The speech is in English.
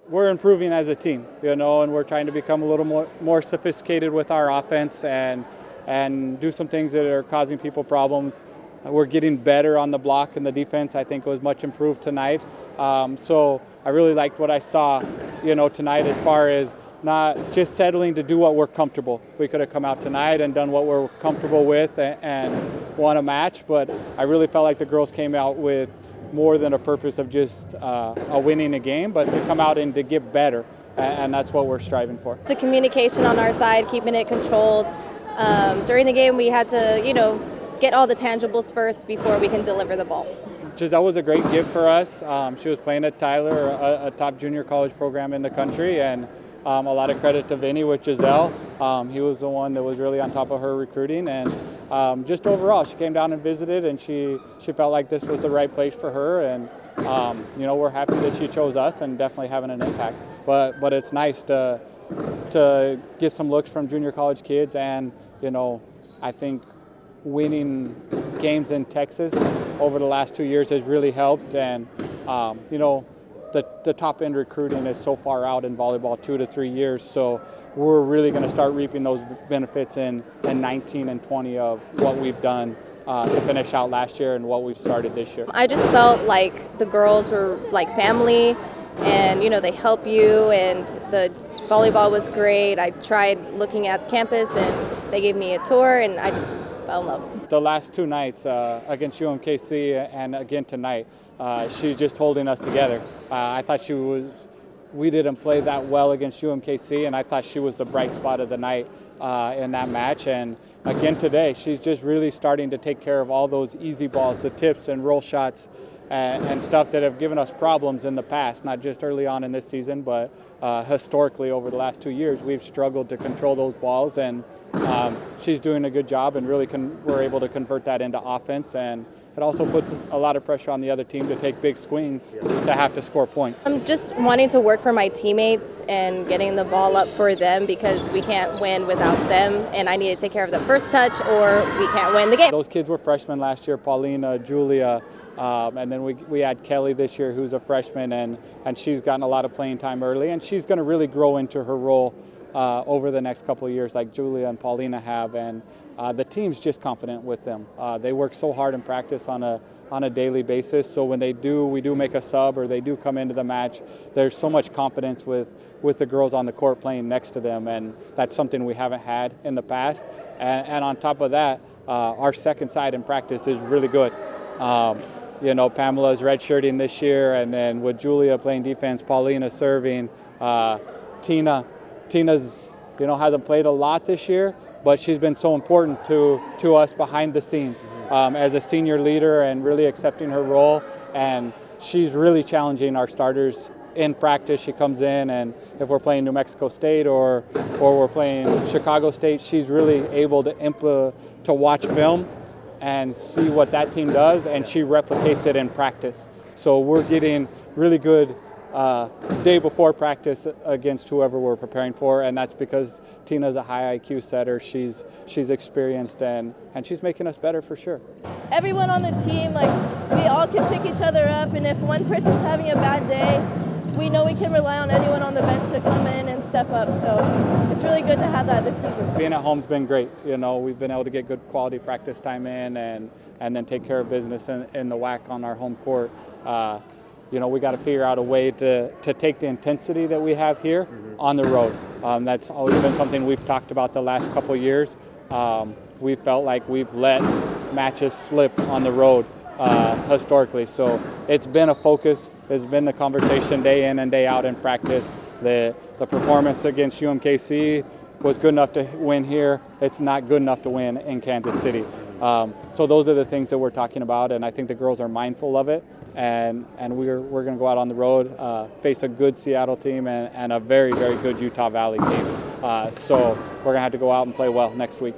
we're improving as a team, and we're trying to become a little more sophisticated with our offense and do some things that are causing people problems. We're getting better on the block, and the defense I think was much improved tonight. So I really liked what I saw, tonight, as far as not just settling to do what we're comfortable. We could have come out tonight and done what we're comfortable with and won a match, but I really felt like the girls came out with more than a purpose of just winning a game, but to come out and to get better, and that's what we're striving for. The communication on our side, keeping it controlled. During the game, we had to, get all the tangibles first before we can deliver the ball. Giselle was a great gift for us. She was playing at Tyler, a top junior college program in the country, and a lot of credit to Vinny with Giselle. He was the one that was really on top of her recruiting, and just overall, she came down and visited, and she felt like this was the right place for her, and we're happy that she chose us and definitely having an impact. But it's nice to get some looks from junior college kids, and I think winning games in Texas over the last 2 years has really helped, and the top end recruiting is so far out in volleyball, 2 to 3 years, so we're really going to start reaping those benefits in 19 and 20 of what we've done to finish out last year and what we've started this year. I just felt like the girls were like family, and they help you, and the volleyball was great. I tried looking at the campus, and they gave me a tour, and I just fell in love. The last 2 nights against UMKC and again tonight, she's just holding us together. I thought we didn't play that well against UMKC, and I thought she was the bright spot of the night in that match. And again today, she's just really starting to take care of all those easy balls, the tips and roll shots, and stuff that have given us problems in the past, not just early on in this season, but historically over the last 2 years, we've struggled to control those balls, and she's doing a good job, and really we're able to convert that into offense, and it also puts a lot of pressure on the other team to take big swings to have to score points. I'm just wanting to work for my teammates and getting the ball up for them, because we can't win without them, and I need to take care of the first touch or we can't win the game. Those kids were freshmen last year, Paulina, Julia, and then we had Kelly this year, who's a freshman, and she's gotten a lot of playing time early, and she's going to really grow into her role over the next couple of years, like Julia and Paulina have, and the team's just confident with them. They work so hard in practice on a daily basis, so when we do make a sub, or they do come into the match, there's so much confidence with the girls on the court playing next to them, and that's something we haven't had in the past. And on top of that, our second side in practice is really good. Pamela's redshirting this year, and then with Julia playing defense, Paulina serving, Tina's hasn't played a lot this year, but she's been so important to us behind the scenes as a senior leader, and really accepting her role, and she's really challenging our starters in practice. She comes in, and if we're playing New Mexico State or we're playing Chicago State, she's really able to watch film and see what that team does, and she replicates it in practice. So we're getting really good day before practice against whoever we're preparing for, and that's because Tina's a high IQ setter. She's experienced, and she's making us better for sure. Everyone on the team, we all can pick each other up, and if one person's having a bad day, we know we can rely on anyone on the bench to come in and step up. So it's really good to have that this season. Being at home's been great. We've been able to get good quality practice time in, and then take care of business in the WAC on our home court. We got to figure out a way to take the intensity that we have here on the road. That's always been something we've talked about the last couple of years. We felt like we've let matches slip on the road historically. So it's been a focus. It's been the conversation day in and day out in practice. The performance against UMKC was good enough to win here. It's not good enough to win in Kansas City. So those are the things that we're talking about, and I think the girls are mindful of it. And we're going to go out on the road, face a good Seattle team and a very, very good Utah Valley team. So we're going to have to go out and play well next week.